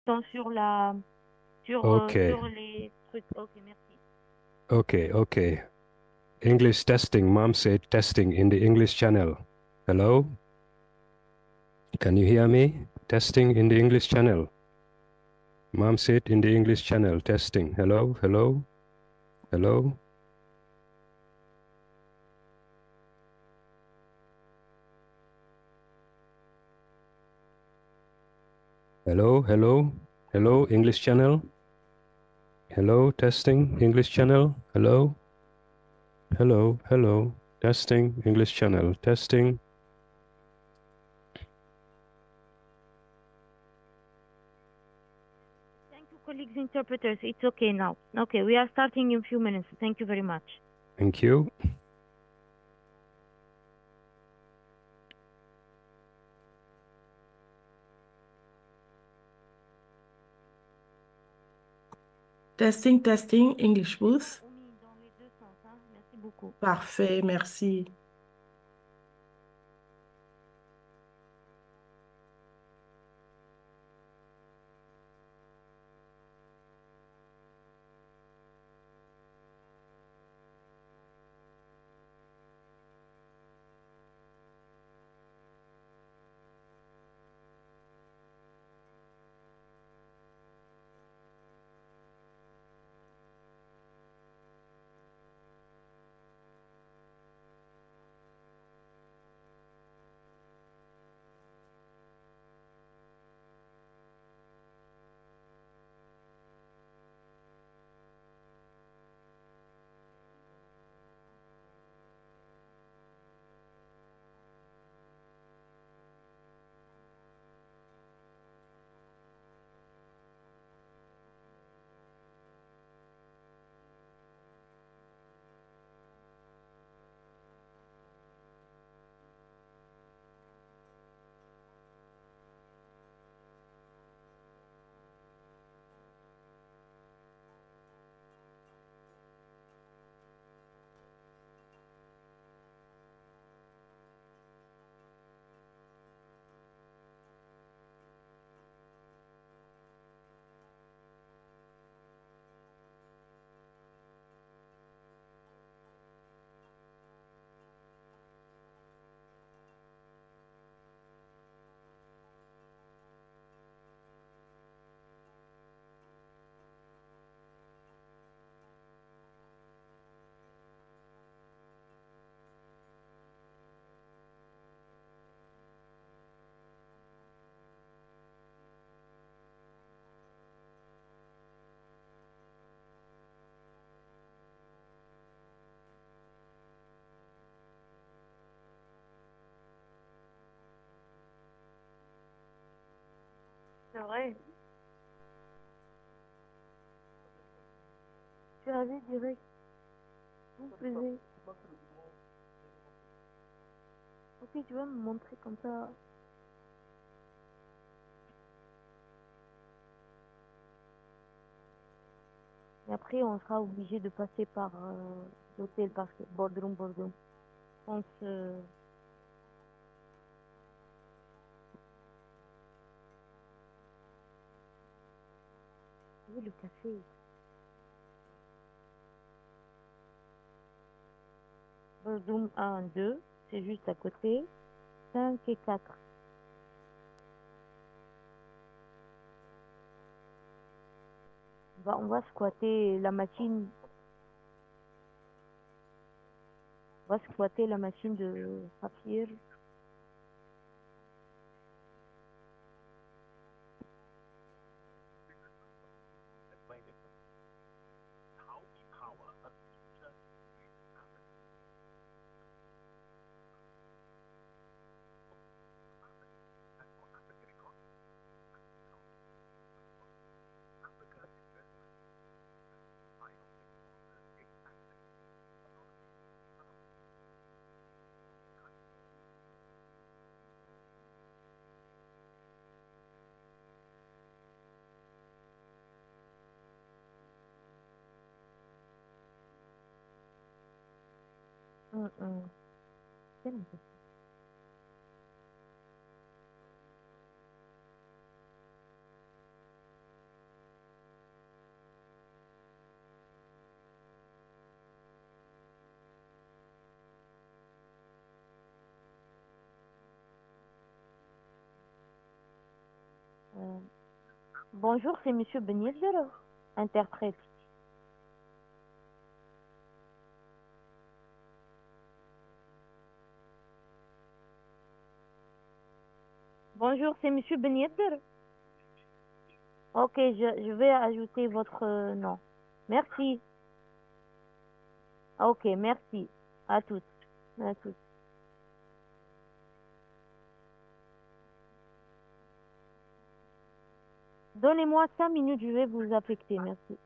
temps sur la Okay, sur les trucs. Ok, merci. okay, okay. English testing. Mom said testing in the English channel. Hello? Can you hear me? Testing in the English channel. Mom said in the English channel. Testing. Hello? Hello? Hello? Hello? Hello? Hello? English channel? Hello? Testing. English channel? Hello? Hello? Hello? Testing. English channel. Testing. Thank you, colleagues, interpreters. It's okay now. Okay, we are starting in a few minutes. Thank you very much. Thank you. Testing, testing, English booth. Oumi, dans les deux sens, hein. Merci beaucoup. Parfait, merci. C'est vrai. Tu avais direct. Vous faisiez. Ok, tu vas me montrer comme ça. Et après, on sera obligé de passer par l'hôtel parce que boardroom, boardroom. Je pense. Oui, le café. Boardroom 1, 2, c'est juste à côté. 5 et 4. On va squatter la machine. On va squatter la machine de Hafir. Hum, hum. Quelle impression. Bonjour, c'est Monsieur Ben Yedder, interprète. Bonjour, c'est Monsieur Ben Yedder. Ok, je vais ajouter votre nom. Merci. Ok, merci. À toutes. À toutes. Donnez-moi 5 minutes, je vais vous affecter. Merci.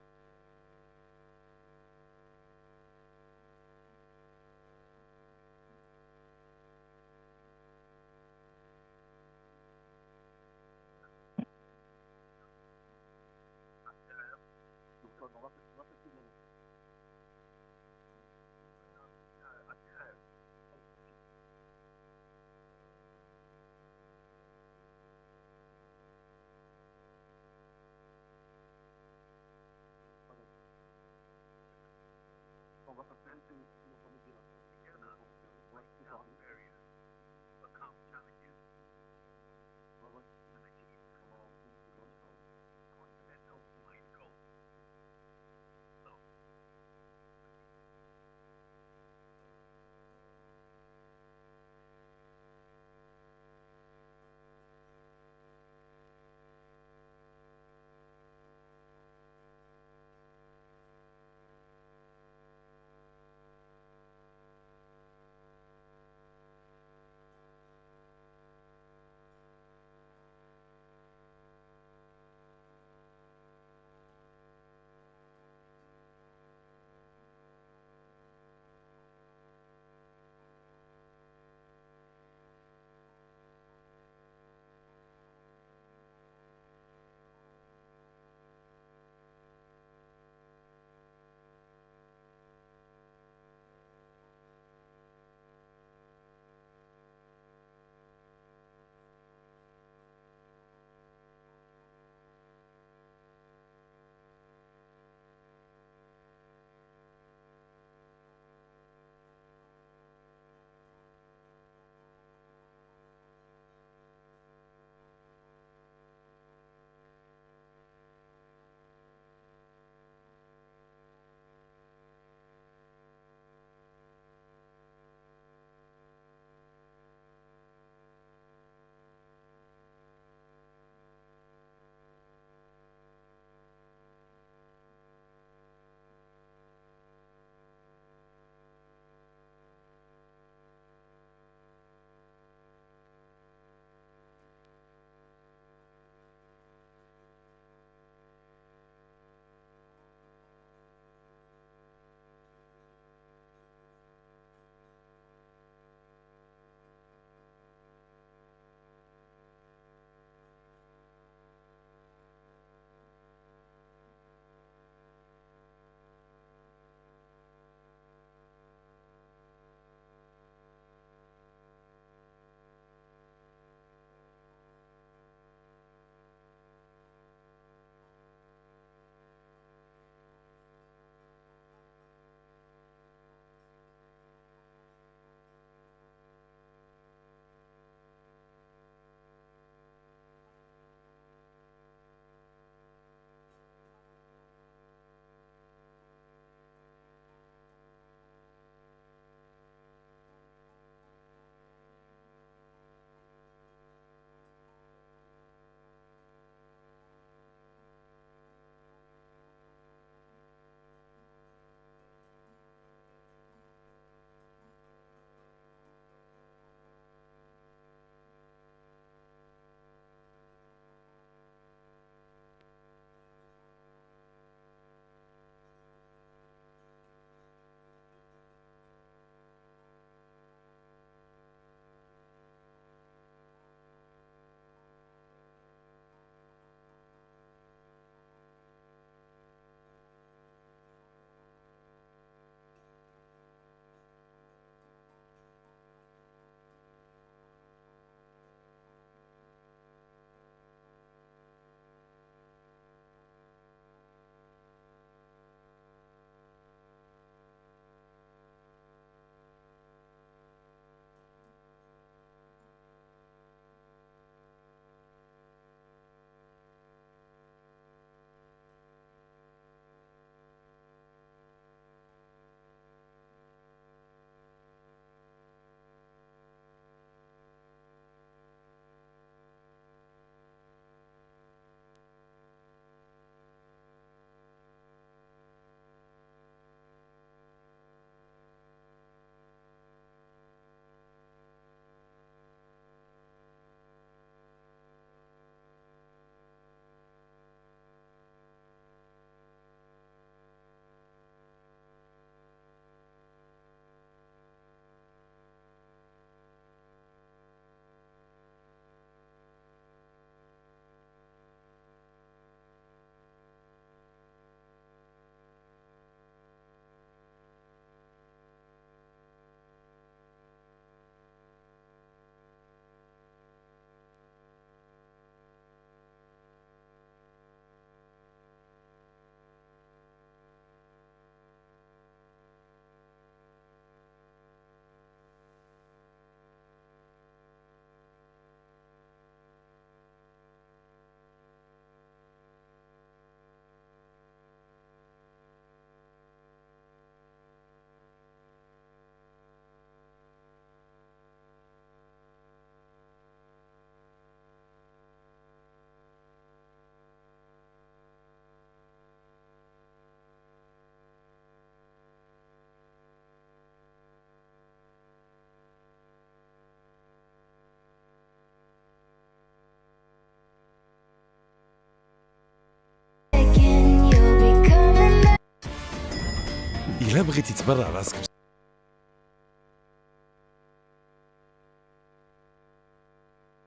إلا بغيتي تبرع راسك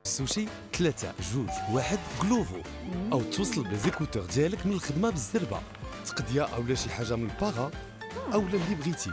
السوشي 3 2 1 غلوفو، او توصل بليزيكوتور ديالك من الخدمه بالزربه، تقضيه اولا شي حاجه من الباغا اولا اللي بغيتي.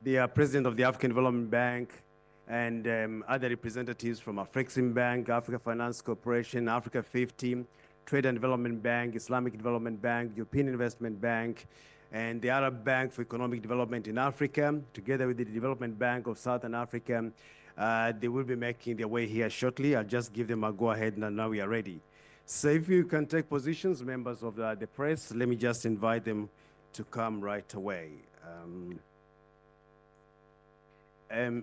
the president of the African Development Bank, and other representatives from Afrexim Bank, Africa Finance Corporation, Africa 50, Trade and Development Bank, Islamic Development Bank, European Investment Bank, and the Arab Bank for Economic Development in Africa, together with the Development Bank of Southern Africa. They will be making their way here shortly. I'll just give them a go-ahead, and now we are ready. So if you can take positions, members of the press, let me just invite them to come right away.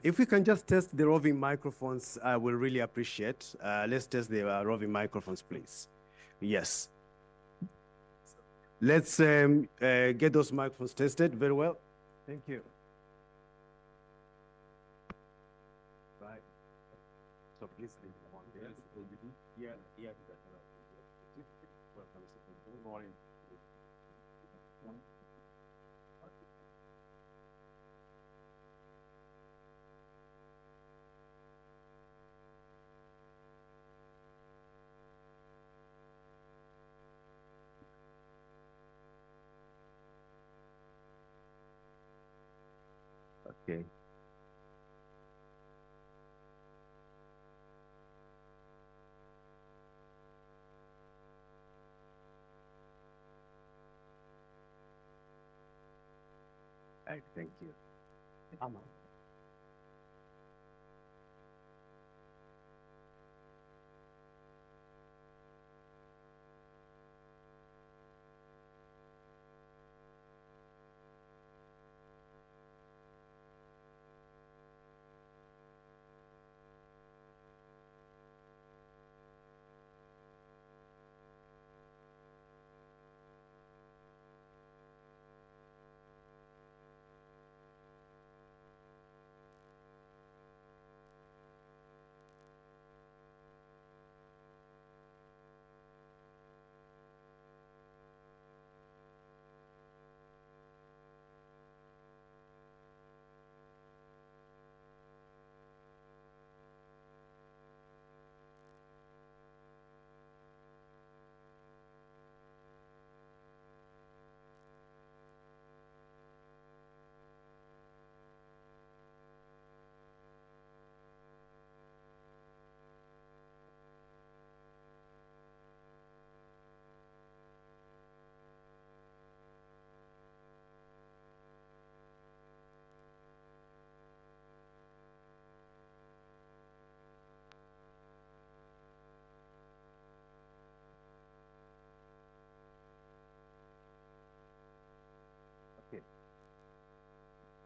If we can just test the roving microphones, I will really appreciate. Let's test the roving microphones, please. Yes. Let's get those microphones tested. Very well. Thank you. Right. So please leave them on there. Yeah. Welcome. Good morning. Okay. All right, thank you.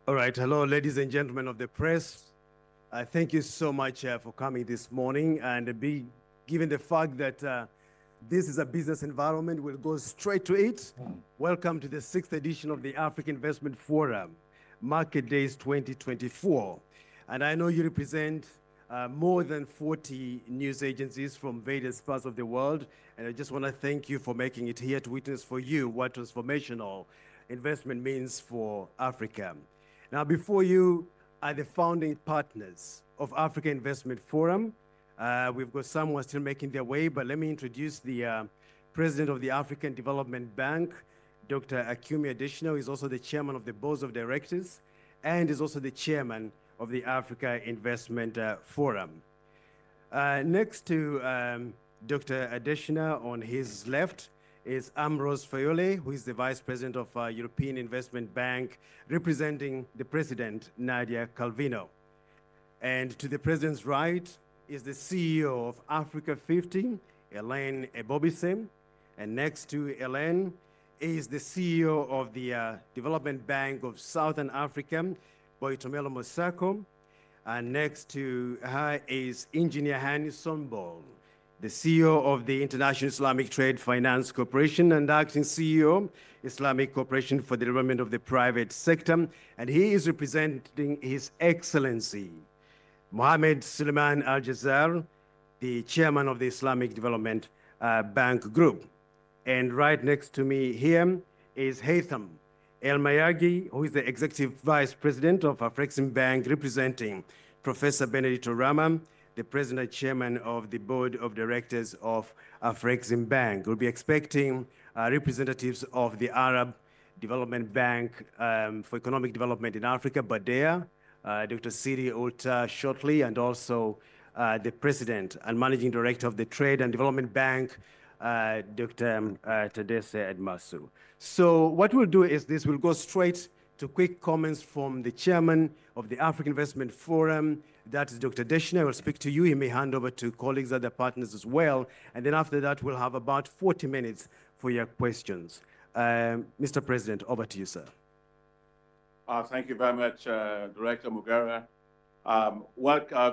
All right, hello, ladies and gentlemen of the press. Thank you so much for coming this morning, and given the fact that this is a business environment, we'll go straight to it. Welcome to the 6th edition of the African Investment Forum, Market Days 2024. And I know you represent more than 40 news agencies from various parts of the world, and I just want to thank you for making it here to witness for you what transformational investment means for Africa. Now, before you are the founding partners of Africa Investment Forum. We've got some who are still making their way, but let me introduce the president of the African Development Bank, Dr. Akumi Adesina, who is also the chairman of the boards of directors and is also the chairman of the Africa Investment Forum. Next to Dr. Adesina, on his left, is Ambrose Fayole, who is the Vice President of European Investment Bank, representing the President, Nadia Calvino. And to the President's right is the CEO of Africa 50, Elaine Ebobise. And next to Elaine is the CEO of the Development Bank of Southern Africa, Boitomelo Mosako. And next to her is Engineer Hani Sonbol, the CEO of the International Islamic Trade Finance Corporation and acting CEO, Islamic Corporation for the Development of the Private Sector. And he is representing His Excellency, Mohammed Suleiman Al-Jazar, the chairman of the Islamic Development Bank Group. And right next to me here is Haytham El Mayagi, who is the executive vice president of Afrexim Bank, representing Professor Benedito Rama, the president and chairman of the board of directors of Afrexim Bank. We'll be expecting representatives of the Arab Development Bank for Economic Development in Africa, BADEA, Dr. Siri Ulta shortly, and also the President and Managing Director of the Trade and Development Bank, Dr. Tadesse Edmasu. So what we'll do is this, we'll go straight to quick comments from the Chairman of the African Investment Forum. That is Dr. Deshna. I will speak to you. He may hand over to colleagues, other partners as well. And then after that, we'll have about 40 minutes for your questions. Mr. President, over to you, sir. Thank you very much, Director Mugera.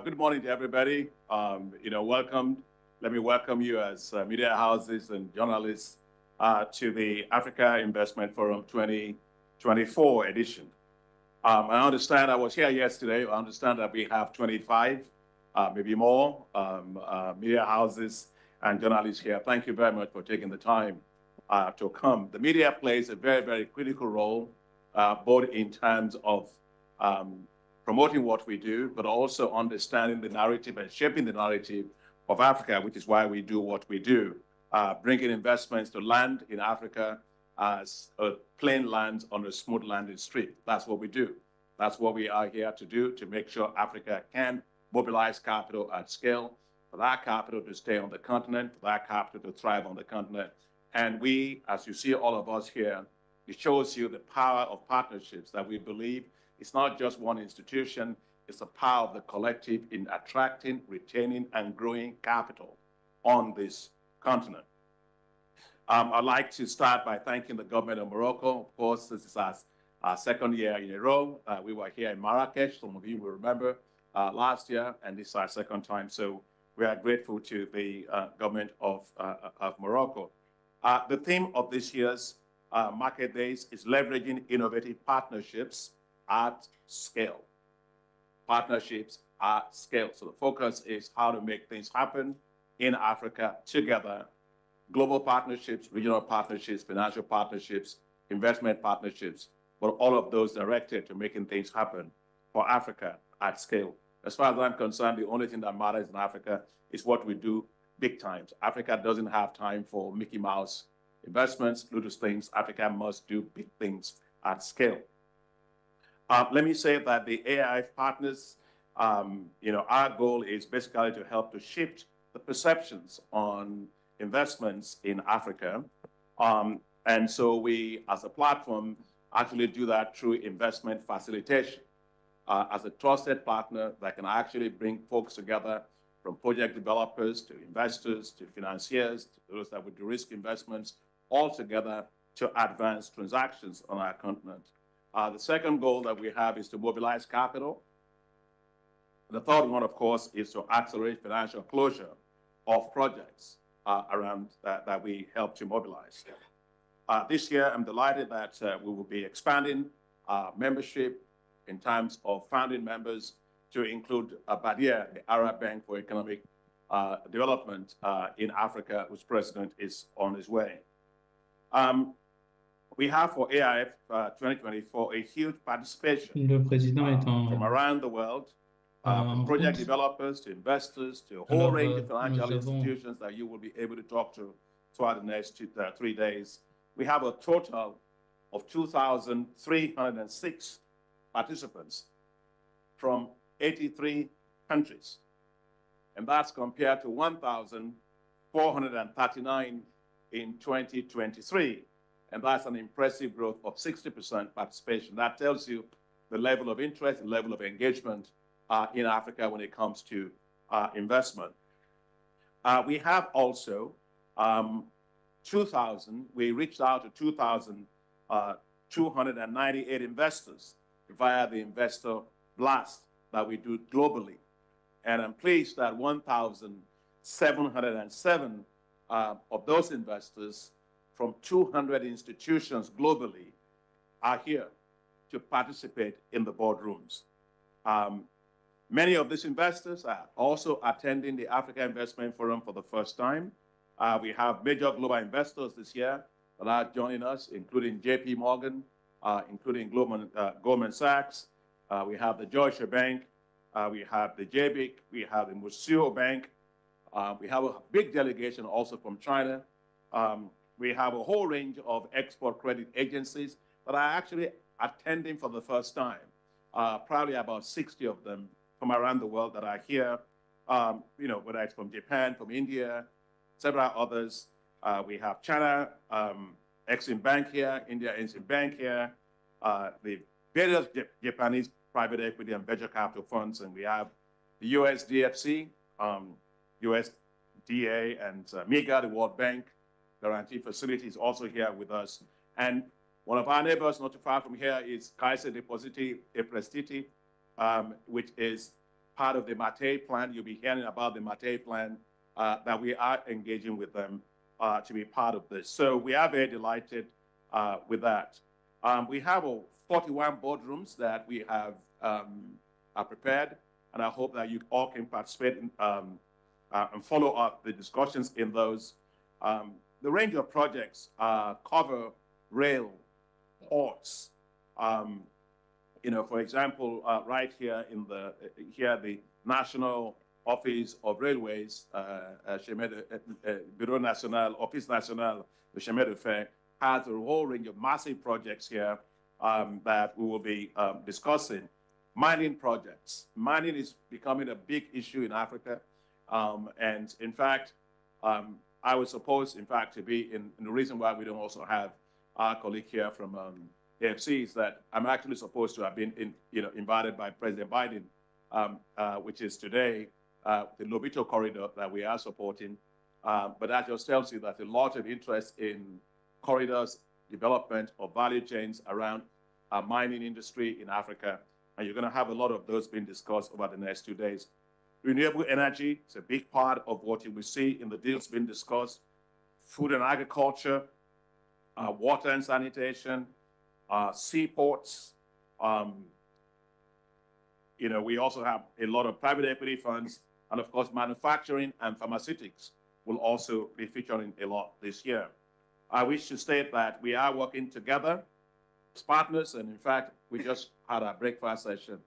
Good morning to everybody. Welcome. Let me welcome you as media houses and journalists to the Africa Investment Forum 2024 edition. I understand I was here yesterday. I understand that we have 25, maybe more, media houses and journalists here. Thank you very much for taking the time to come. The media plays a very, very critical role, both in terms of promoting what we do, but also understanding the narrative and shaping the narrative of Africa, which is why we do what we do, bringing investments to land in Africa as a plain lands on a smooth landing street. That's what we do. That's what we are here to do, to make sure Africa can mobilize capital at scale, for that capital to stay on the continent, for that capital to thrive on the continent. And we, as you see all of us here, it shows you the power of partnerships that we believe it's not just one institution, it's the power of the collective in attracting, retaining, and growing capital on this continent. I'd like to start by thanking the government of Morocco. Of course, this is our second year in a row. We were here in Marrakesh, some of you will remember, last year, and this is our second time. So we are grateful to the government of Morocco. The theme of this year's Market Days is leveraging innovative partnerships at scale. Partnerships at scale. So the focus is how to make things happen in Africa together. Global partnerships, regional partnerships, financial partnerships, investment partnerships, but all of those directed to making things happen for Africa at scale. As far as I'm concerned, the only thing that matters in Africa is what we do big times. Africa doesn't have time for Mickey Mouse investments, little things. Africa must do big things at scale. Let me say that the AIF partners, our goal is basically to help to shift the perceptions on investments in Africa. And so we, as a platform, actually do that through investment facilitation. As a trusted partner that can actually bring folks together, from project developers to investors to financiers, to those that would do risk investments, all together to advance transactions on our continent. The second goal that we have is to mobilize capital. The third one, of course, is to accelerate financial closure of projects around that we help to mobilize. This year, I'm delighted that we will be expanding membership in terms of founding members to include BADEA, the Arab Bank for Economic Development in Africa, whose president is on his way. We have for AIF 2024 a huge participation Le président est from around the world, from project developers to investors to a whole range of financial institutions that you will be able to talk to throughout the next 3 days. We have a total of 2,306 participants from 83 countries. And that's compared to 1,439 in 2023. And that's an impressive growth of 60% participation. That tells you the level of interest, the level of engagement in Africa when it comes to investment. We have also 2,000, we reached out to 2,298 investors via the investor blast that we do globally. And I'm pleased that 1,707 of those investors from 200 institutions globally are here to participate in the boardrooms. Many of these investors are also attending the Africa Investment Forum for the first time. We have major global investors this year that are joining us, including JP Morgan, including Goldman Sachs. We have the Deutsche Bank, we have the JBIC, we have the Museo Bank. We have a big delegation also from China. We have a whole range of export credit agencies that are actually attending for the first time. Probably about 60 of them from around the world that are here, whether it's from Japan, from India, several others. We have China, Exim Bank here, India Exim Bank here, the various Japanese private equity and venture capital funds, and we have the US DFC, USDA, and MIGA, the World Bank Guarantee Facility, is also here with us. And one of our neighbors not too far from here is Caixa Depositi e Prestiti, which is part of the Mate plan. You'll be hearing about the Mate plan that we are engaging with them to be part of this. So we are very delighted with that. We have 41 boardrooms that we have are prepared, and I hope that you all can participate in, and follow up the discussions in those. The range of projects cover rail, ports. For example, right here in the National Office of Railways, Bureau National, Office National de Chemin de Fer, has a whole range of massive projects here that we will be discussing. Mining projects. Mining is becoming a big issue in Africa. And in fact, I was supposed, in fact, to be in the reason why we don't also have our colleague here from AFC is that I'm actually supposed to have been invited by President Biden, which is today, the Lobito corridor that we are supporting. But that just tells you that a lot of interest in corridors, development of value chains around our mining industry in Africa. And you're going to have a lot of those being discussed over the next 2 days. Renewable energy is a big part of what you will see in the deals being discussed. Food and agriculture, water and sanitation, seaports. We also have a lot of private equity funds, and of course, manufacturing and pharmaceutics will also be featuring a lot this year. I wish to state that we are working together as partners, and in fact, we just had our breakfast session,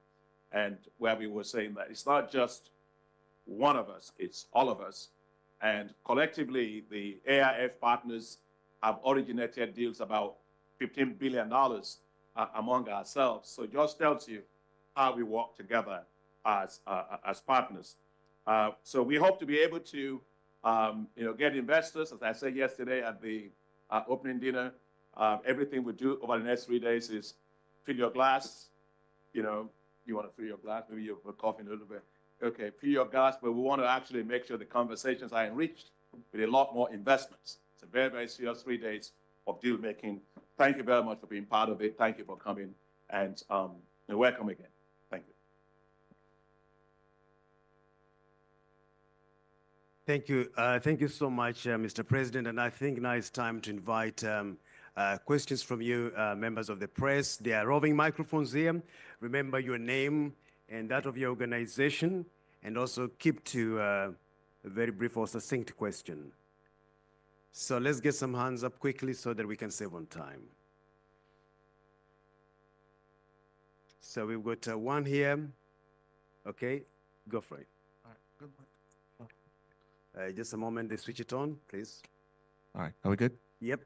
and where we were saying that it's not just one of us, it's all of us. And collectively, the AIF partners have originated deals about $15 billion among ourselves. So it just tells you how we work together as partners. So we hope to be able to get investors. As I said yesterday at the opening dinner, everything we do over the next 3 days is fill your glass. You want to fill your glass, maybe you're coughing a little bit. Okay, fill your glass, but we want to actually make sure the conversations are enriched with a lot more investments. It's a very, very serious 3 days of deal making. Thank you very much for being part of it. Thank you for coming, and welcome again. Thank you. Thank you. Thank you so much, Mr. President. And I think now it's time to invite questions from you, members of the press. There are roving microphones here. Remember your name and that of your organization, and also keep to a very brief or succinct question. So let's get some hands up quickly so that we can save on time. So we've got one here. Okay, go for it. All right, good. Just a moment, they switch it on, please. All right, are we good? Yep.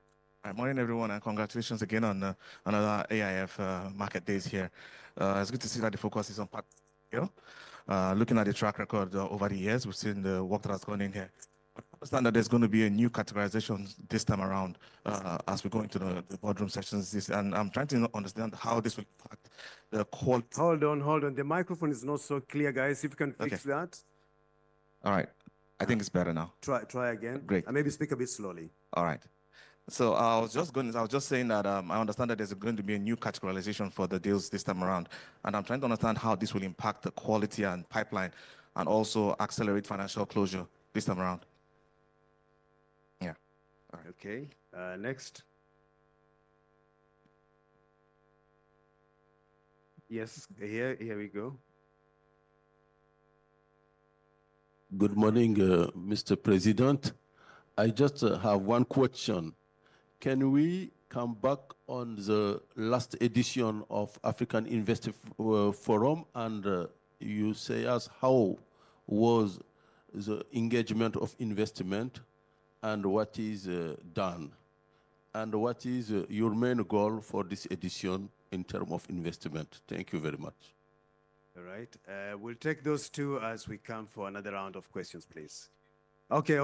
All right, morning, everyone, and congratulations again on another AIF market days here. It's good to see that the focus is on part. Looking at the track record over the years, we've seen the work that has gone in here. I understand that there's going to be a new categorization this time around as we go into the boardroom sessions. And I'm trying to understand how this will impact the quality. Hold on. The microphone is not so clear, guys. If you can fix that. All right. I think it's better now. Try again. Great. And maybe speak a bit slowly. All right. So I was just saying that I understand that there's going to be a new categorization for the deals this time around. And I'm trying to understand how this will impact the quality and pipeline and also accelerate financial closure this time around. Yeah. All right. Okay. Next. Yes, here we go. Good morning, Mr. President. I just have one question. Can we come back on the last edition of African Investor Forum, and you say us how was the engagement of investment and what is done? and what is your main goal for this edition in terms of investment? Thank you very much. All right. We'll take those two as we come for another round of questions, please. Okay.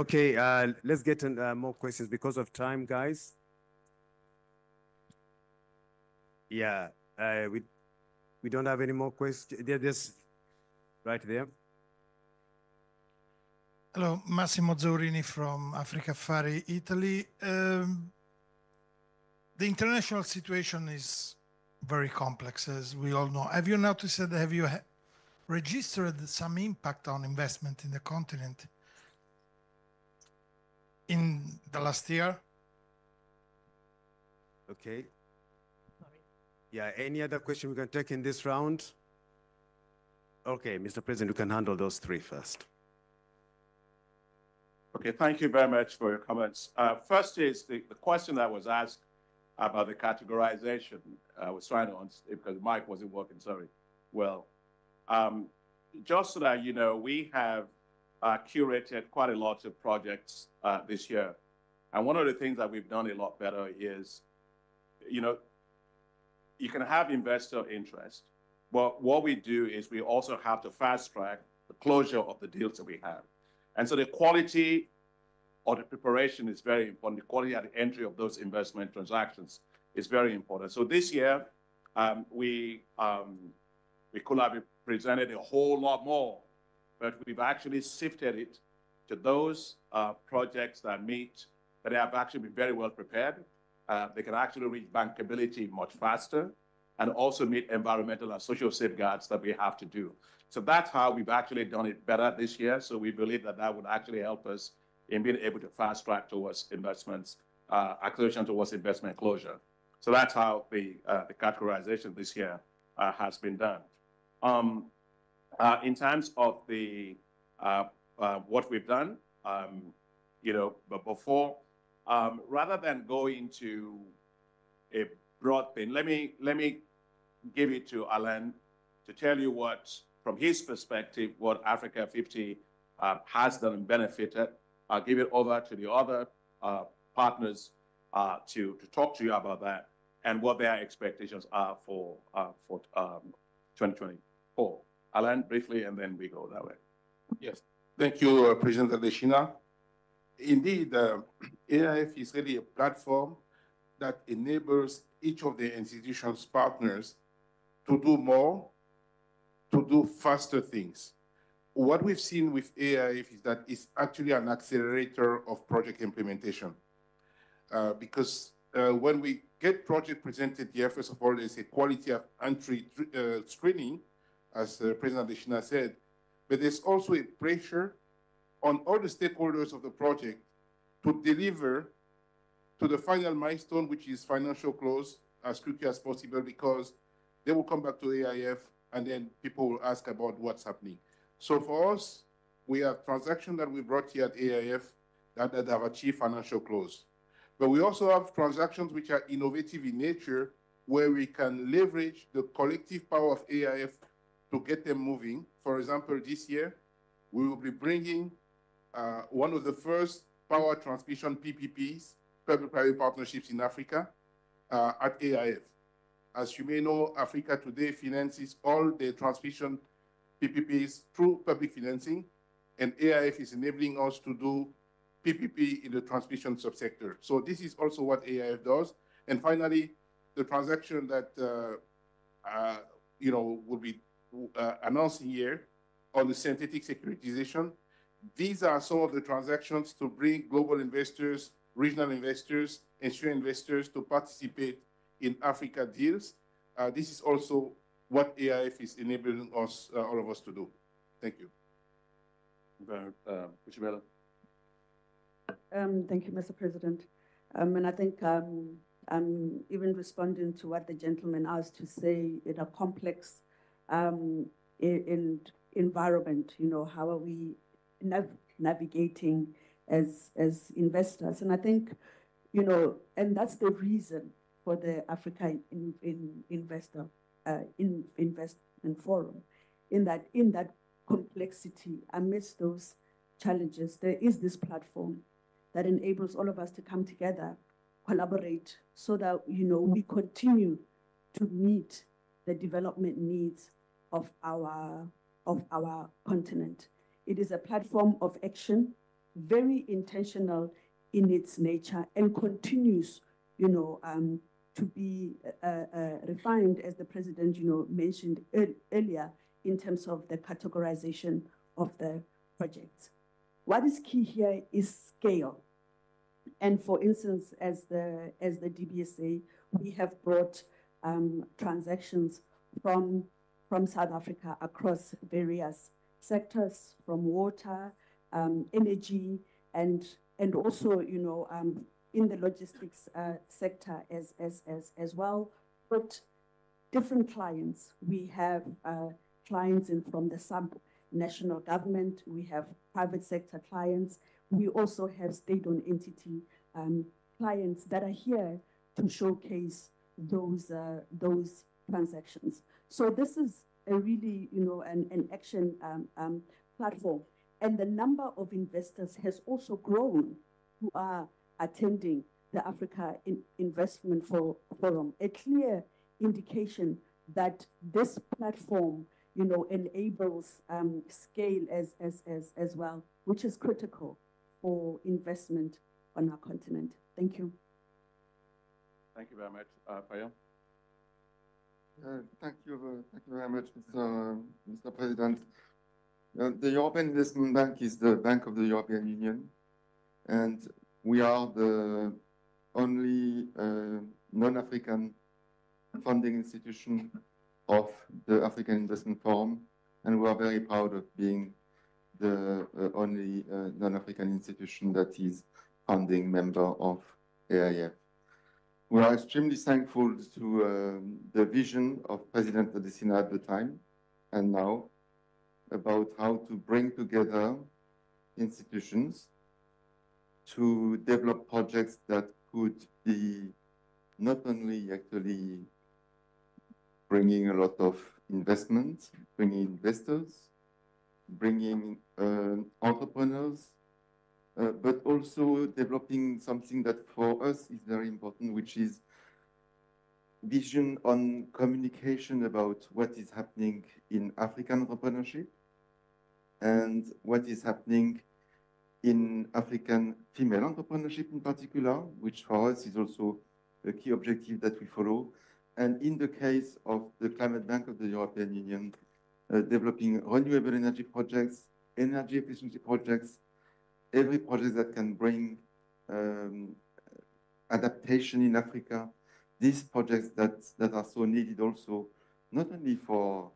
Let's get more questions because of time, guys. Yeah. We don't have any more questions. There's right there. Hello, Massimo Zaurini from Africa Affari, Italy. The international situation is very complex, as we all know. Have you noticed that, have you registered some impact on investment in the continent in the last year? Okay. Yeah, any other question we can take in this round? Okay, Mr. President, you can handle those three first. Okay, thank you very much for your comments. First is the question that was asked about the categorization. I was trying to understand because Mike wasn't working, sorry. Well, just so that you know, we have curated quite a lot of projects this year. And one of the things that we've done a lot better is, you know, you can have investor interest, but what we do is we also have to fast track the closure of the deals that we have. And so the quality of the preparation is very important. The quality at the entry of those investment transactions is very important. So this year, we could have presented a whole lot more, but we've actually sifted it to those projects that have actually been very well prepared. They can actually reach bankability much faster and also meet environmental and social safeguards that we have to do. So that's how we've actually done it better this year. So we believe that that would actually help us in being able to fast track towards investments, acceleration towards investment closure. So that's how the categorization this year has been done. In terms of the what we've done, you know, but before, rather than go into a broad thing, let me give it to Alain to tell you what, from his perspective, what Africa 50 has done and benefited. I'll give it over to the other partners to talk to you about that and what their expectations are for 2024. Alain, briefly, and then we go that way. Yes, thank you, President Adesina. Indeed, AIF is really a platform that enables each of the institution's partners to do more, to do faster things. What we've seen with AIF is that it's actually an accelerator of project implementation. Because when we get project presented here, first of all, there's a quality of entry screening, as President Adesina said, but there's also a pressure on all the stakeholders of the project to deliver to the final milestone, which is financial close, as quickly as possible, because they will come back to AIF and then people will ask about what's happening. So for us, we have transactions that we brought here at AIF that have achieved financial close. But we also have transactions which are innovative in nature, where we can leverage the collective power of AIF to get them moving. For example, this year, we will be bringing one of the first power transmission PPPs, public-private partnerships in Africa, at AIF. As you may know, Africa today finances all the transmission PPPs through public financing, and AIF is enabling us to do PPP in the transmission subsector. So this is also what AIF does. And finally, the transaction that you know, will be announcing here on the synthetic securitization. These are some of the transactions to bring global investors, regional investors, institutional investors to participate in Africa deals. This is also what AIF is enabling us, all of us, to do. Thank you. Thank you, Mr. President. And I think I'm even responding to what the gentleman asked to say in a complex environment. You know, how are we navigating as investors? And I think, you know, and that's the reason for the Africa Investment Forum, in that complexity, amidst those challenges, there is this platform that enables all of us to come together collaborate so that, we continue to meet the development needs of our continent. It is a platform of action, very intentional in its nature, and continues, to be refined, as the president, mentioned earlier, in terms of the categorization of the projects. What is key here is scale. And for instance, as the DBSA, we have brought transactions from South Africa across various sectors, from water, energy, and also, in the logistics sector as well. But different clients. We have clients from the sub-national government. We have private sector clients. We also have state-owned entity clients that are here to showcase those transactions. So this is a really, an action platform. And the number of investors has also grown who are attending the Africa Investment Forum. A clear indication that this platform, enables scale as well, which is critical for investment on our continent. Thank you. Thank you very much. Payam? Thank you very much, Mr. President. The European Investment Bank is the Bank of the European Union, and we are the only non-African funding institution of the African Investment Forum, and we are very proud of being the only non-African institution that is founding member of AIF. We are extremely thankful to the vision of President Adesina at the time and now about how to bring together institutions to develop projects that could be not only actually bringing a lot of investment, bringing investors, bringing entrepreneurs, but also developing something that for us is very important, which is vision on communication about what is happening in African entrepreneurship and what is happening in African female entrepreneurship in particular, which for us is also a key objective that we follow. And in the case of the Climate Bank of the European Union, developing renewable energy projects, energy efficiency projects, every project that can bring adaptation in Africa, these projects that are so needed also, not only for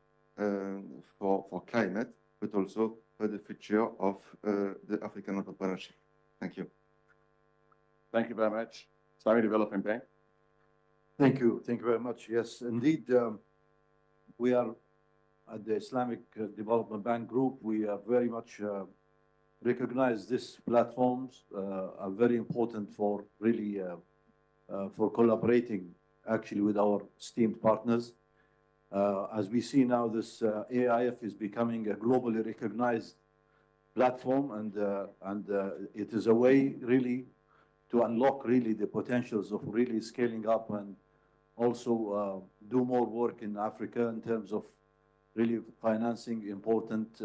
climate, but also for the future of the African entrepreneurship. Thank you. Thank you very much. Islamic Development Bank. Thank you. Thank you very much. Yes, indeed, we are at the Islamic Development Bank Group. We are very much recognize these platforms are very important for really for collaborating actually with our esteemed partners. As we see now, this AIF is becoming a globally recognized platform, and it is a way really to unlock really the potentials of really scaling up and also do more work in Africa in terms of really financing important,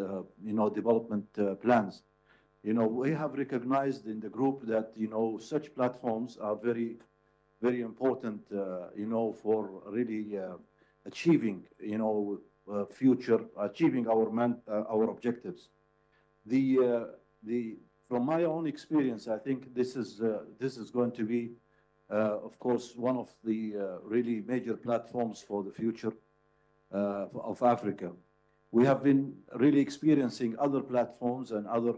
development plans. We have recognized in the group that, such platforms are very, very important, for really achieving, achieving our objectives. From my own experience, I think this is going to be, of course, one of the really major platforms for the future of Africa. We have been really experiencing other platforms and other,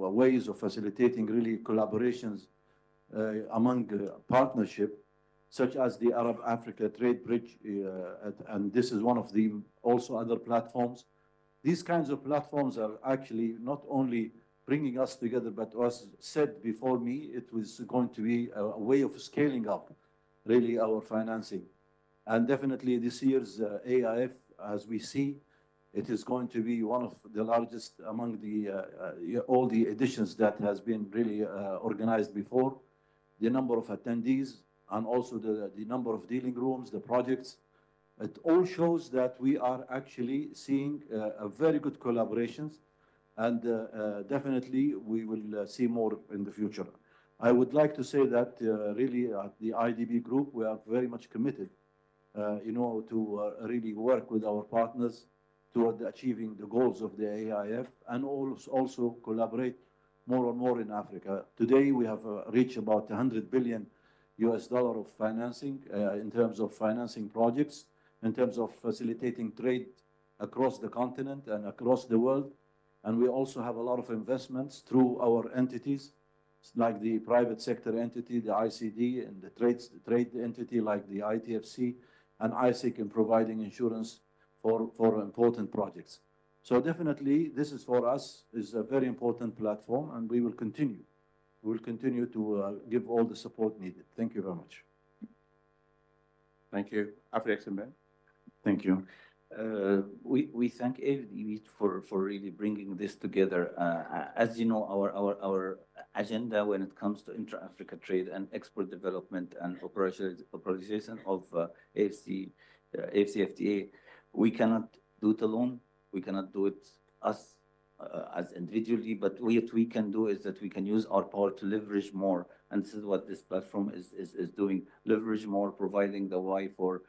ways of facilitating really collaborations among partnership, such as the Arab-Africa Trade Bridge, and this is one of the also other platforms. These kinds of platforms are actually not only bringing us together, but as said before me, it was going to be a way of scaling up really our financing. And definitely this year's AIF, as we see, it is going to be one of the largest among the all the editions that has been really organized before. the number of attendees, and also the number of dealing rooms, the projects. It all shows that we are actually seeing a very good collaborations, and definitely we will see more in the future. I would like to say that really at the IDB group, we are very much committed, to really work with our partners toward achieving the goals of the AIF, and also collaborate more and more in Africa. Today, we have reached about $100 billion of financing in terms of financing projects, in terms of facilitating trade across the continent and across the world. And we also have a lot of investments through our entities, like the private sector entity, the ICD, and the trade entity like the ITFC, and ISIC in providing insurance for important projects. So definitely, this is for us is a very important platform, and we will continue. We will continue to give all the support needed. Thank you very much. Thank you. Africa. Thank you. We thank AIF for really bringing this together. As you know, our agenda when it comes to intra-Africa trade and export development and operationalization of AFCFTA, we cannot do it alone. We cannot do it us as individually, but what we can do is that we can use our power to leverage more. And this is what this platform is doing, leverage more, providing the way for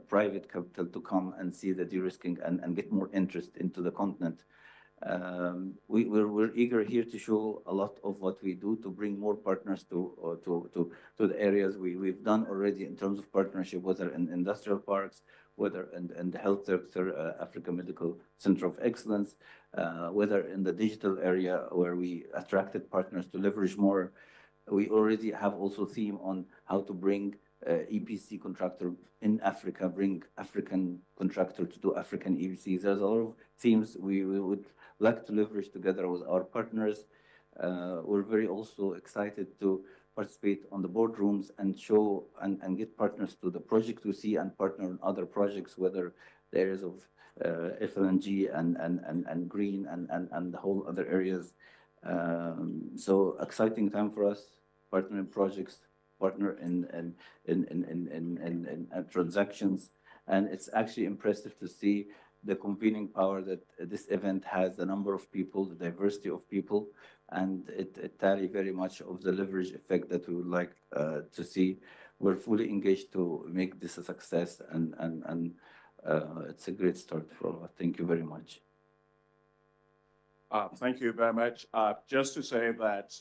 private capital to come and see the de-risking and get more interest into the continent. We're eager here to show a lot of what we do to bring more partners to the areas we've done already in terms of partnership, whether in industrial parks, whether in the health sector, Africa Medical Center of Excellence, whether in the digital area where we attracted partners to leverage more. We already have also theme on how to bring EPC contractor in Africa, bring African contractor to do African EPCs. There's a lot of themes we would like to leverage together with our partners. We're very also excited to participate on the boardrooms and show and get partners to the project we see and partner on other projects, whether the areas of FLNG and green and the whole other areas. So exciting time for us, partner in projects, partner in transactions. And it's actually impressive to see the convening power that this event has, the number of people, the diversity of people, and it tally very much of the leverage effect that we would like to see. We're fully engaged to make this a success, and it's a great start for all. Thank you very much. Thank you very much. Just to say that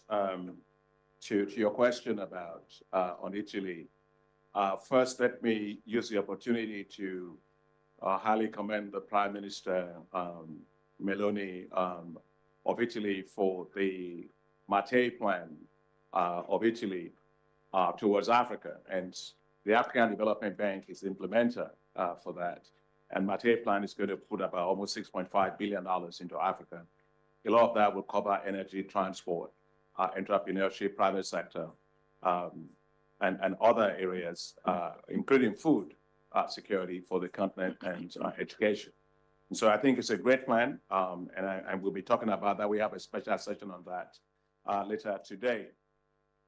to your question about on Italy, first let me use the opportunity to highly commend the Prime Minister Meloni of Italy for the Mattei plan of Italy towards Africa, and the African Development Bank is the implementer for that. And Mattei plan is going to put about almost $6.5 billion into Africa. A lot of that will cover energy, transport, entrepreneurship, private sector, and other areas, including food security for the continent and education. And so I think it's a great plan, and we'll be talking about that. We have a special session on that later today.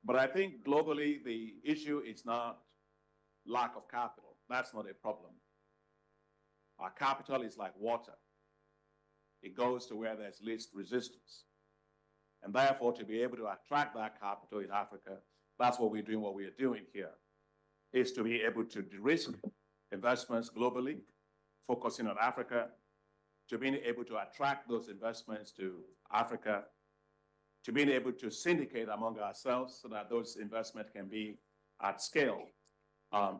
But I think globally, the issue is not lack of capital. That's not a problem. Our capital is like water. It goes to where there's least resistance. And therefore, to be able to attract that capital in Africa, that's what we're doing, what we are doing here, is to be able to de-risk investments globally, focusing on Africa, to being able to attract those investments to Africa, to being able to syndicate among ourselves so that those investments can be at scale,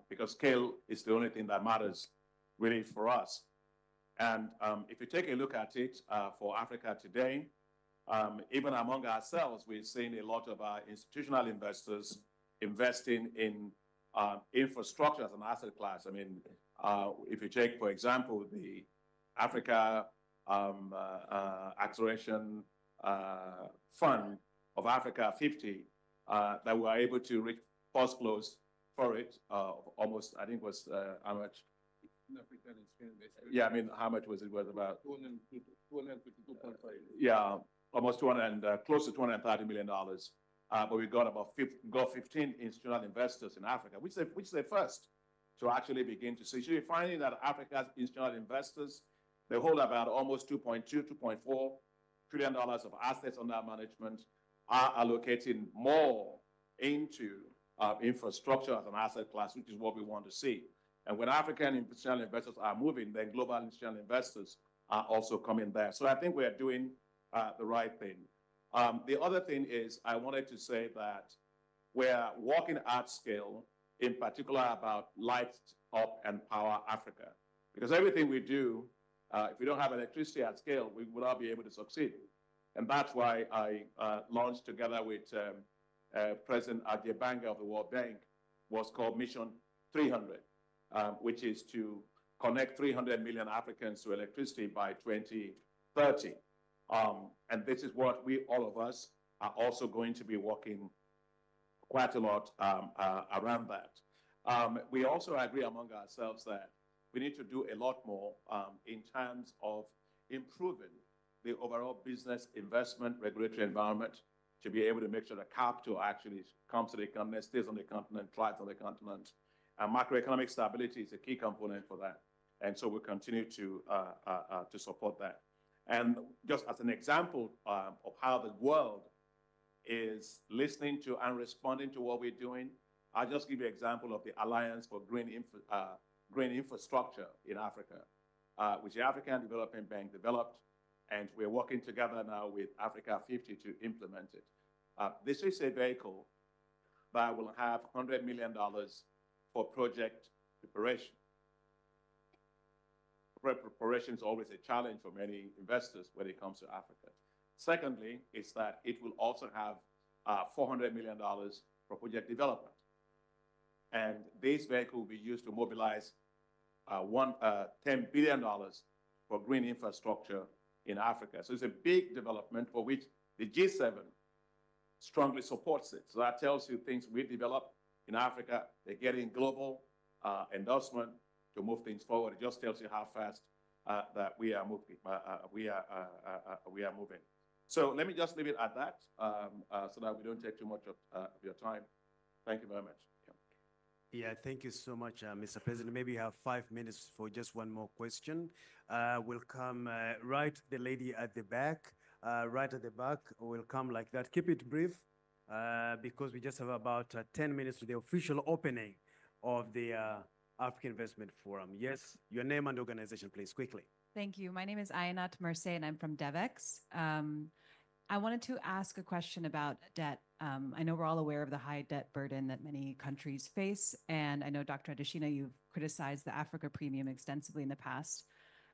because scale is the only thing that matters really for us. And if you take a look at it for Africa today, even among ourselves, we're seeing a lot of our institutional investors investing in infrastructure as an asset class. I mean, if you take, for example, the Africa Acceleration Fund of Africa 50, that we were able to reach first close for it, almost, I think was how much? Yeah, I mean, how much was it worth? About 252.5. Yeah, almost close to $230 million. but we got about 15 institutional investors in Africa, which is the first to actually begin to see. So you're finding that Africa's institutional investors, they hold about almost $2.4 trillion of assets under management, are allocating more into infrastructure as an asset class, which is what we want to see. And when African institutional investors are moving, then global institutional investors are also coming there. So I think we are doing the right thing. The other thing is I wanted to say that we're working at scale, in particular about Light Up and Power Africa. Because everything we do, if we don't have electricity at scale, we will not be able to succeed. And that's why I launched together with President Adiabanga of the World Bank what's called Mission 300, which is to connect 300 million Africans to electricity by 2030. And this is what all of us, are also going to be working quite a lot around that. We also agree among ourselves that we need to do a lot more in terms of improving the overall business investment regulatory environment to be able to make sure that capital actually comes to the continent, stays on the continent, thrives on the continent. And macroeconomic stability is a key component for that. And so we'll continue to support that. And just as an example of how the world is listening to and responding to what we're doing, I'll just give you an example of the Alliance for Green Infrastructure in Africa, which the African Development Bank developed, and we're working together now with Africa 50 to implement it. This is a vehicle that will have $100 million for project preparation. Preparation is always a challenge for many investors when it comes to Africa. Secondly, is that it will also have $400 million for project development. And this vehicle will be used to mobilize $10 billion for green infrastructure in Africa. So it's a big development for which the G7 strongly supports it. So that tells you things we develop in Africa, they're getting global endorsement to move things forward. It just tells you how fast that we are moving. Moving. So let me just leave it at that so that we don't take too much of your time. Thank you very much. Yeah, thank you so much, Mr. President. Maybe you have 5 minutes for just one more question. We'll come right, the lady at the back, right at the back. We'll come like that. Keep it brief because we just have about 10 minutes to the official opening of the African Investment Forum. Yes, your name and organization, please, quickly. Thank you. My name is Ayanat Merse, and I'm from DevEx. I wanted to ask a question about debt. I know we're all aware of the high debt burden that many countries face, and I know, Dr. Adesina, you've criticized the Africa premium extensively in the past.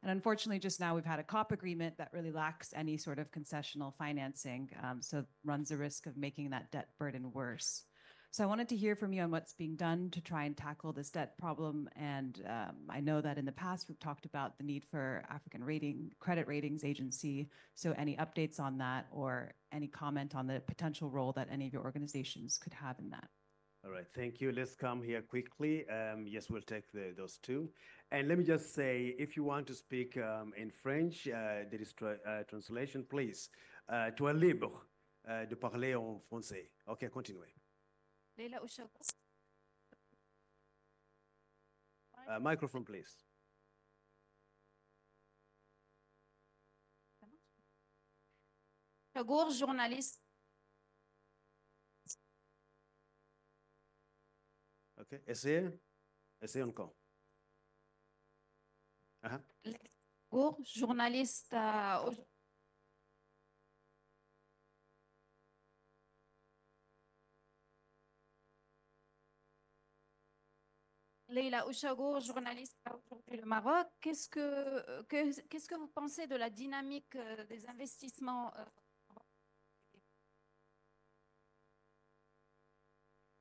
And unfortunately, just now we've had a COP agreement that really lacks any sort of concessional financing, so runs the risk of making that debt burden worse. So I wanted to hear from you on what's being done to try and tackle this debt problem. And I know that in the past, we've talked about the need for African credit ratings agency. So any updates on that or any comment on the potential role that any of your organizations could have in that? All right, thank you. Let's come here quickly. Yes, we'll take those two. And let me just say, if you want to speak in French, there is translation, please. Tu es libre de parler en français. OK, continuez. Microphone, please. Chagour, journaliste. OK, essayez encore. Chagour, journaliste. Leila Ouchagour, journaliste aujourd'hui au Maroc. Qu'est-ce que vous pensez de la dynamique des investissements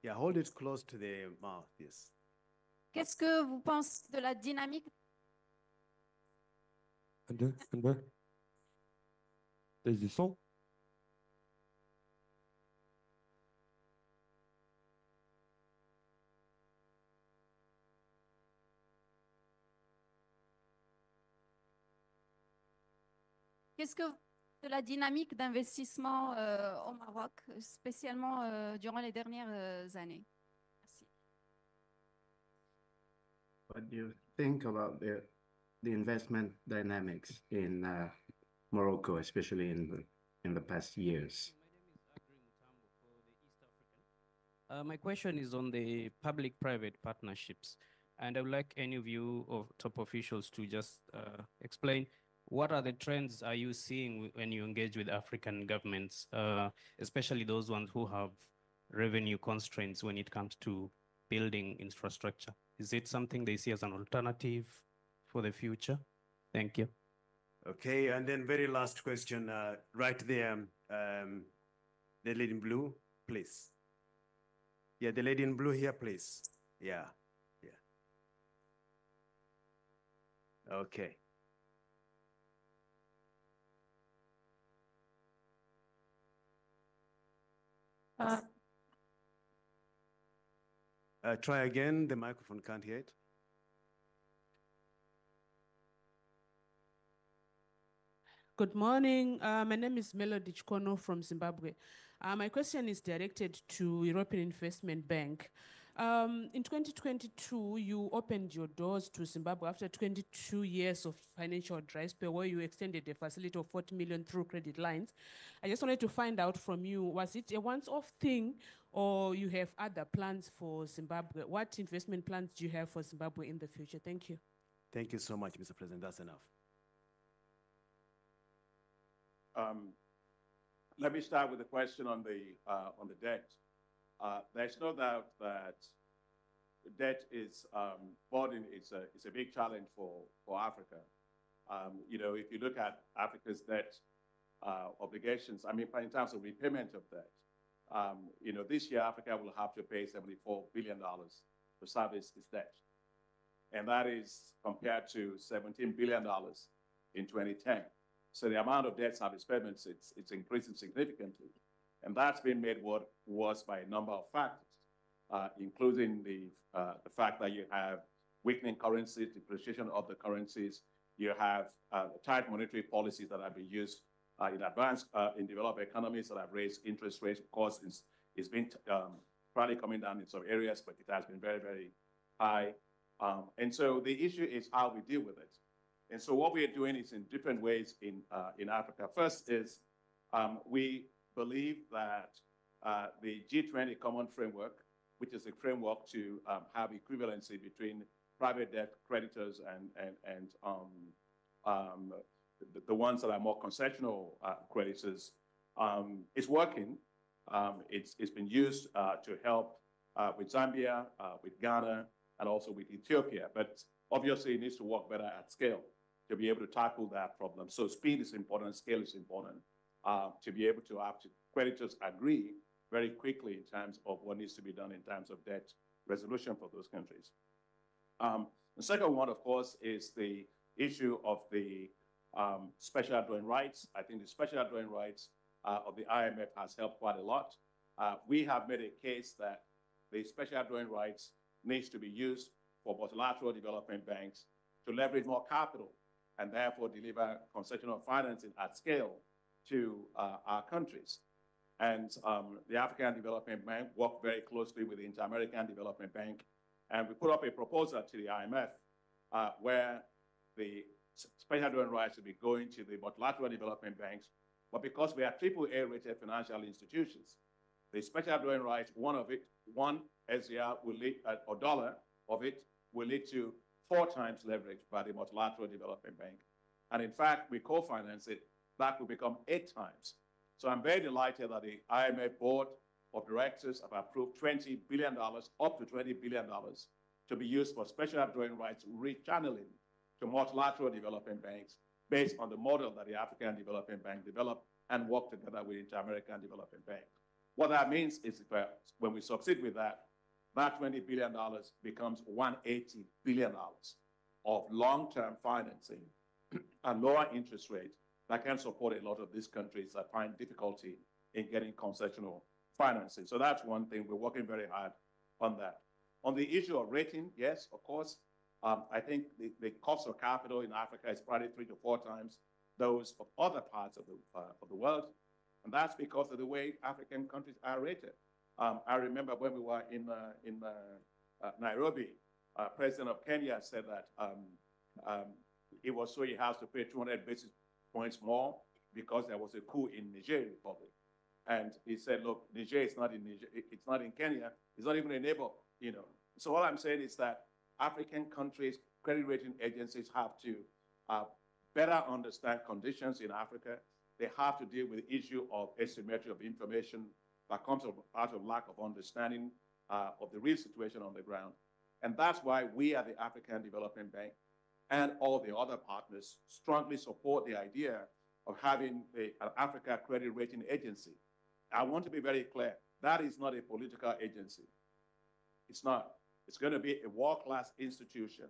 Yeah, hold it close to the mouth, yes. Qu'est-ce que vous pensez de la dynamique du son. Qu'est-ce que de la dynamique d'investissement au Maroc, spécialement durant les dernières années. Merci. What do you think about the investment dynamics in Morocco, especially in the past years? My question is on the public-private partnerships, and I would like any of you of top officials to just explain what are the trends are you seeing when you engage with African governments, especially those ones who have revenue constraints when it comes to building infrastructure? Is it something they see as an alternative for the future? Thank you. Okay, and then very last question, right there, the lady in blue, please. Yeah, the lady in blue here, please. Yeah, yeah. Okay. Try again, the microphone can't hear it. Good morning. My name is Melody Chikono from Zimbabwe. My question is directed to European Investment Bank. In 2022, you opened your doors to Zimbabwe after 22 years of financial dry spell, where you extended a facility of 40 million through credit lines. I just wanted to find out from you, was it a once-off thing or you have other plans for Zimbabwe? What investment plans do you have for Zimbabwe in the future? Thank you. Thank you so much, Mr. President. That's enough. Let me start with the question on the debt. There's no doubt that debt is burden. It's a big challenge for Africa. You know, if you look at Africa's debt obligations, I mean, in terms of repayment of debt, you know, this year Africa will have to pay $74 billion to service its debt, and that is compared to $17 billion in 2010. So the amount of debt service payments, it's increasing significantly. And that's been made worse by a number of factors, including the fact that you have weakening currencies, depreciation of the currencies. You have tight monetary policies that have been used in advanced, in developed economies that have raised interest rates. Of course, it's been probably coming down in some areas, but it has been very, very high. And so the issue is how we deal with it. And so what we are doing is in different ways in Africa. First is we believe that the G20 Common Framework, which is a framework to have equivalency between private debt creditors and the ones that are more concessional creditors, is working. It's been used to help with Zambia, with Ghana, and also with Ethiopia. But obviously, it needs to work better at scale to be able to tackle that problem. So speed is important, scale is important, to be able to have creditors agree very quickly in terms of what needs to be done in terms of debt resolution for those countries. The second one, of course, is the issue of the special drawing rights. I think the special drawing rights of the IMF has helped quite a lot. We have made a case that the special drawing rights needs to be used for multilateral development banks to leverage more capital and therefore deliver concessional financing at scale to our countries. And the African Development Bank worked very closely with the Inter-American Development Bank, and we put up a proposal to the IMF where the special drawing rights will be going to the multilateral development banks, but because we are AAA rated financial institutions, the special drawing rights, one SDR will lead, or dollar of it will lead to 4 times leverage by the multilateral development bank. And in fact, we co-finance it, that will become 8 times. So I'm very delighted that the IMF board of directors have approved $20 billion, up to $20 billion, to be used for special drawing rights rechanneling to multilateral development banks based on the model that the African Development Bank developed and worked together with the Inter-American Development Bank. What that means is when we succeed with that, that $20 billion becomes $180 billion of long-term financing and lower interest rate that can support a lot of these countries that find difficulty in getting concessional financing. So that's one thing. We're working very hard on that. On the issue of rating, yes, of course, I think the cost of capital in Africa is probably 3 to 4 times those of other parts of the world. And that's because of the way African countries are rated. I remember when we were in Nairobi, President of Kenya said that it was so he has to pay 200 basis points more because there was a coup in Niger Republic. And he said, look, Niger is not in Niger, it's not in Kenya, it's not even a neighbor, you know. So all I'm saying is that African countries, credit rating agencies have to better understand conditions in Africa. They have to deal with the issue of asymmetry of information that comes out of lack of understanding of the real situation on the ground. And that's why we at the African Development Bank and all the other partners strongly support the idea of having an Africa Credit Rating Agency. I want to be very clear, that is not a political agency. It's not. It's going to be a world-class institution.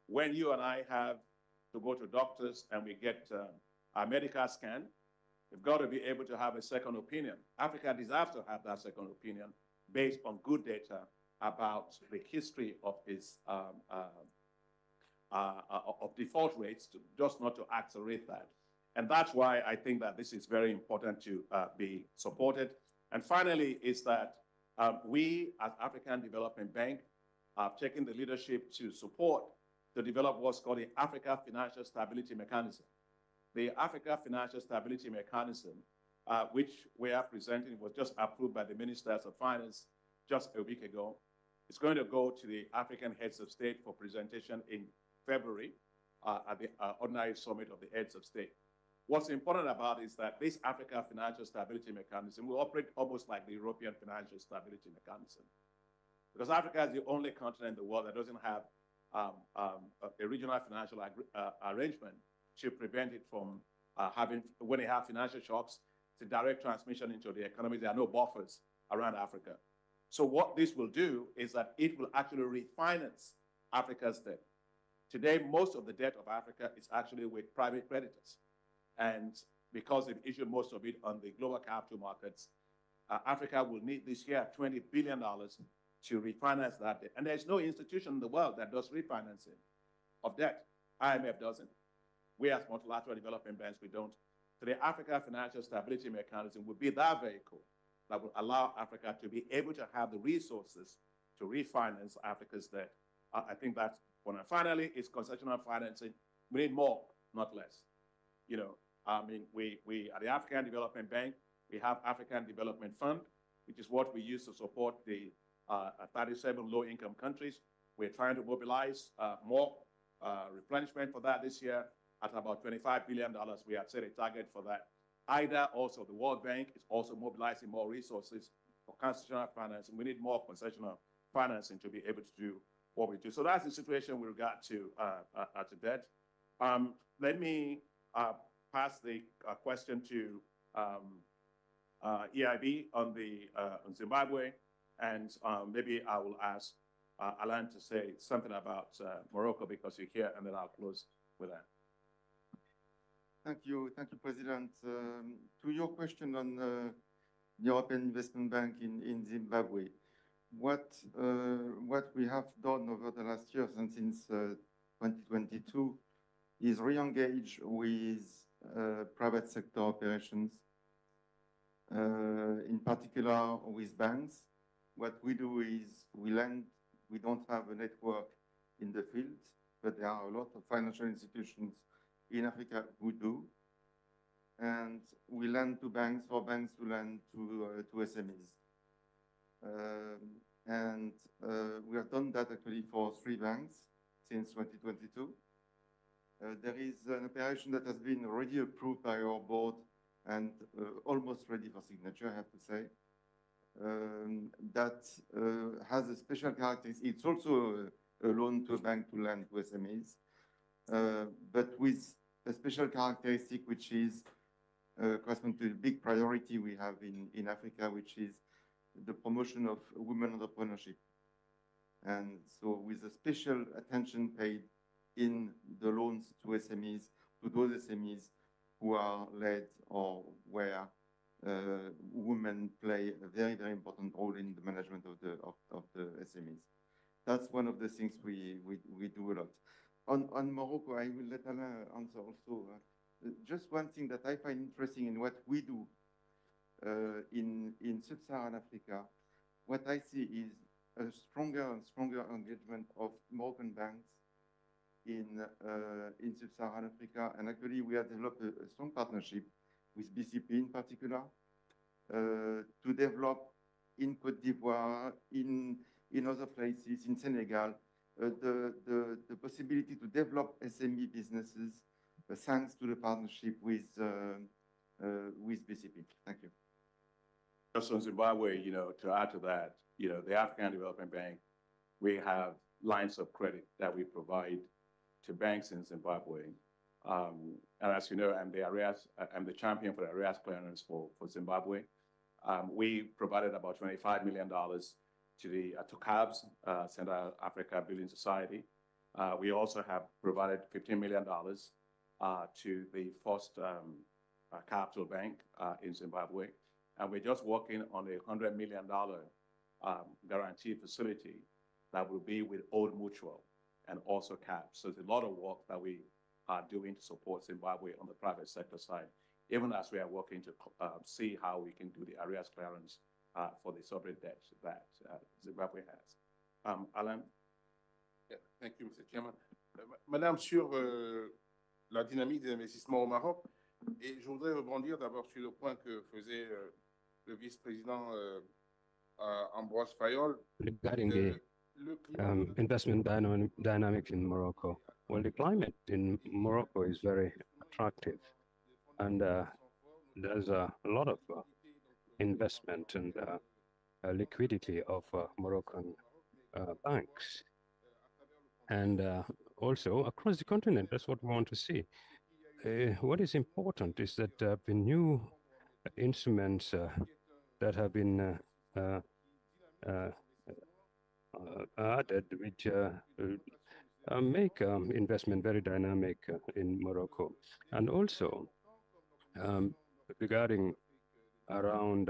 When you and I have to go to doctors and we get our medical scan, we've got to be able to have a second opinion. Africa deserves to have that second opinion based on good data about the history of its of default rates, just not to accelerate that. And that's why I think that this is very important to be supported. And finally, is that we as African Development Bank have taken the leadership to support to develop what's called the Africa Financial Stability Mechanism. The Africa Financial Stability Mechanism, which we are presenting, was just approved by the Ministers of Finance just a week ago. It's going to go to the African Heads of State for presentation in February at the ordinary summit of the Heads of State. What's important about it is that this Africa Financial Stability Mechanism will operate almost like the European Financial Stability Mechanism. Because Africa is the only continent in the world that doesn't have a regional financial arrangement to prevent it from when they have financial shocks, it's a direct transmission into the economy. There are no buffers around Africa. So what this will do is that it will actually refinance Africa's debt. Today, most of the debt of Africa is actually with private creditors. And because they've issued most of it on the global capital markets, Africa will need this year $20 billion to refinance that debt. And there's no institution in the world that does refinancing of debt. IMF doesn't. We as multilateral development banks, we don't. So the Africa Financial Stability Mechanism will be that vehicle that will allow Africa to be able to have the resources to refinance Africa's debt. I think that's one. And finally, is concessional financing. We need more, not less. You know, I mean, we at the African Development Bank, we have African Development Fund, which is what we use to support the 37 low-income countries. We're trying to mobilize more replenishment for that this year at about $25 billion. We have set a target for that. IDA, also the World Bank, is also mobilizing more resources for concessional financing. We need more concessional financing to be able to do what we do. So that's the situation with regard to debt. Let me pass the question to EIB on Zimbabwe, and maybe I will ask Alain to say something about Morocco because you're here, and then I'll close with that. Thank you, President. To your question on the European Investment Bank in Zimbabwe, what we have done over the last years and since 2022 is re-engage with private sector operations, in particular with banks. What we do is we lend. We don't have a network in the field, but there are a lot of financial institutions in Africa who do. And we lend to banks for banks to lend to SMEs. We have done that actually for 3 banks since 2022. There is an operation that has been already approved by our board and almost ready for signature, I have to say, that has a special characteristic. It's also a loan to a bank to lend to SMEs, but with a special characteristic which is corresponding to the big priority we have in Africa, which is the promotion of women entrepreneurship. And so with a special attention paid in the loans to SMEs, to those SMEs who are led or where women play a very, very important role in the management of the SMEs. That's one of the things we do a lot. On Morocco, I will let Alain answer also just one thing that I find interesting in what we do in sub-Saharan Africa, what I see is a stronger and stronger engagement of Moroccan banks in sub-Saharan Africa. And actually, we have developed a strong partnership with BCP in particular to develop in Côte d'Ivoire, in other places, in Senegal, the possibility to develop SME businesses thanks to the partnership with BCP. Thank you. Also in Zimbabwe, to add to that, the African Development Bank, we have lines of credit that we provide to banks in Zimbabwe. And as you know, I'm the champion for the arrears clearance for Zimbabwe. We provided about $25 million to CABS, Central Africa Building Society. We also have provided $15 million to the First Capital Bank in Zimbabwe. And we're just working on a $100 million guarantee facility that will be with Old Mutual and also CABS. So there's a lot of work that we are doing to support Zimbabwe on the private sector side, even as we are working to see how we can do the arrears clearance for the sovereign debt that Zimbabwe has. Alan? Yeah, thank you, Mr. Chairman. Madame, sur la dynamique des investissements au Maroc, et je voudrais rebondir d'abord sur le point que faisait le vice-président Ambroise Fayol. Regarding the investment dynamics in Morocco. Well, the climate in Morocco is very attractive, and there's a lot of investment and liquidity of Moroccan banks. And also across the continent, that's what we want to see. What is important is that the new instruments that have been added, which make investment very dynamic in Morocco. And also regarding around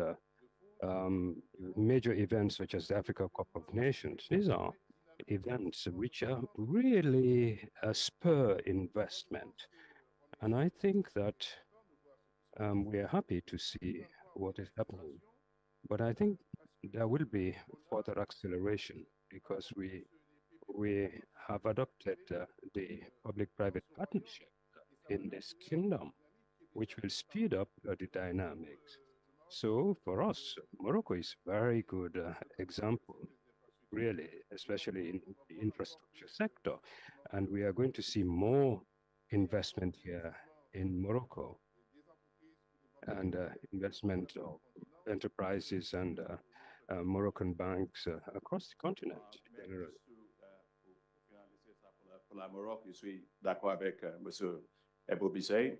major events such as the Africa Cup of Nations, these are events which really spur investment. And I think that we are happy to see what is happening. But I think there will be further acceleration because we have adopted the public-private partnership in this kingdom, which will speed up the dynamics. So for us, Morocco is a very good example, really, especially in the infrastructure sector. And we are going to see more investment here in Morocco and investment of enterprises and Moroccan banks across the continent. Pour la Maroc, je suis d'accord avec Monsieur Ebobisse.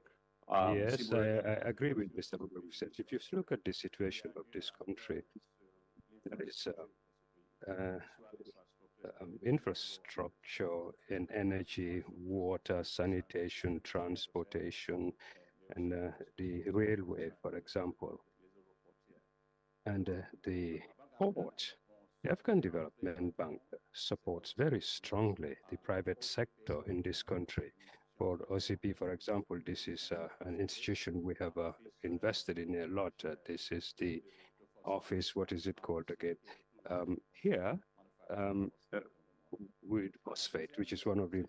Yes, I agree with Mr. Ebobisse. If you look at the situation of this country, there is infrastructure in energy, water, sanitation, transportation, and the railway, for example, and the port. The African Development Bank supports very strongly the private sector in this country. For OCP, for example, this is an institution we have invested in a lot. This is the office, what is it called again? Here, with phosphate, which is one of the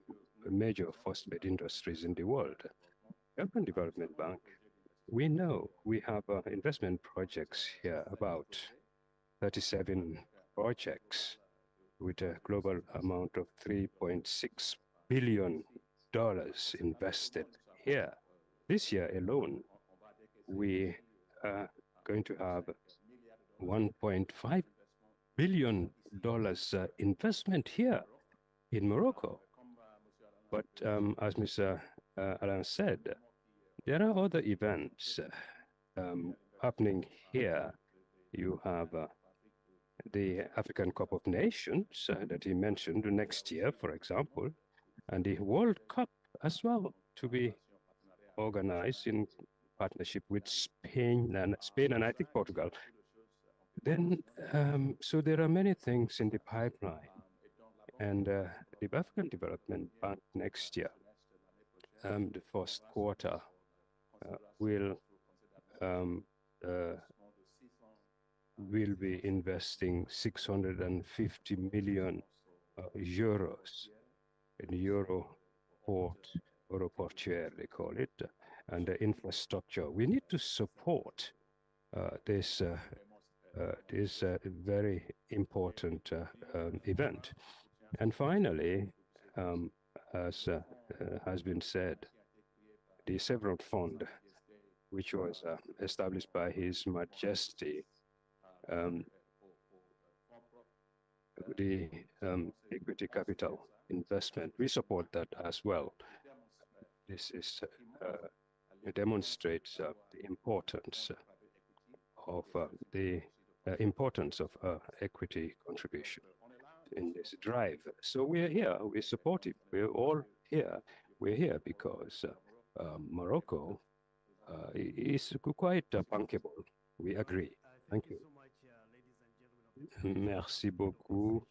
major phosphate industries in the world. African Development Bank, we know we have investment projects here, about 37 projects with a global amount of $3.6 billion invested here. This year alone, we are going to have $1.5 billion investment here in Morocco. But as Mr. Alain said, there are other events happening here. You have the African Cup of Nations that he mentioned next year, for example, and the World Cup as well to be organized in partnership with Spain and I think Portugal. Then, so there are many things in the pipeline, and the African Development Bank next year, the first quarter, will be investing 650 million euros in Europortuaire, they call it, and the infrastructure. We need to support this very important event. And finally, as has been said, the Several Fund, which was established by His Majesty, the equity capital investment, we support that as well. This is it demonstrates the importance of equity contribution in this drive. So we're here, we're supportive, we're all here. We're here because Morocco is quite bankable. We agree. Thank you. Merci beaucoup.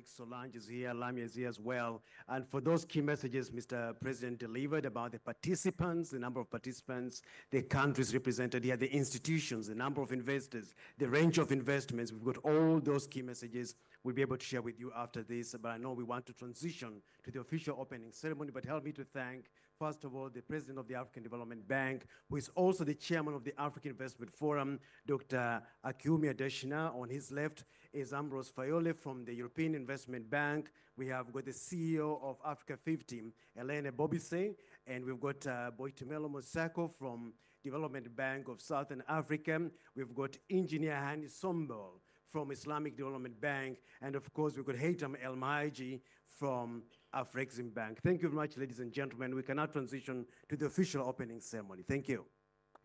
Solange is here, Lamia is here as well. And for those key messages Mr. President delivered about the participants, the number of participants, the countries represented here, the institutions, the number of investors, the range of investments, we've got all those key messages we'll be able to share with you after this. But I know we want to transition to the official opening ceremony, but help me to thank, first of all, the President of the African Development Bank, who is also the Chairman of the African Investment Forum, Dr. Akiumi Adesina. On his left is Ambrose Fayole from the European Investment Bank. We have got the CEO of Africa 50, Elena Bobise, and we've got Boitumelo Mosako from Development Bank of Southern Africa. We've got Engineer Hani Sombol from Islamic Development Bank, and of course, we've got Haytham El Mahaji from Afrexim Bank. Thank you very much, ladies and gentlemen. We can now transition to the official opening ceremony. Thank you.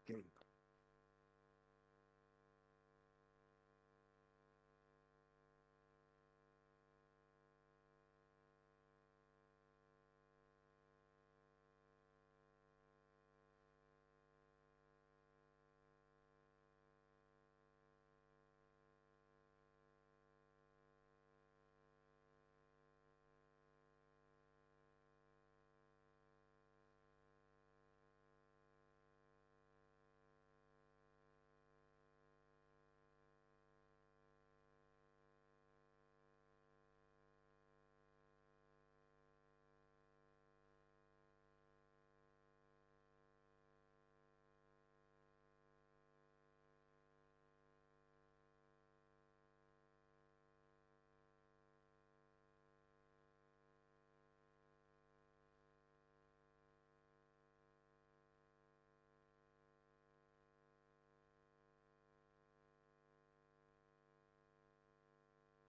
Okay.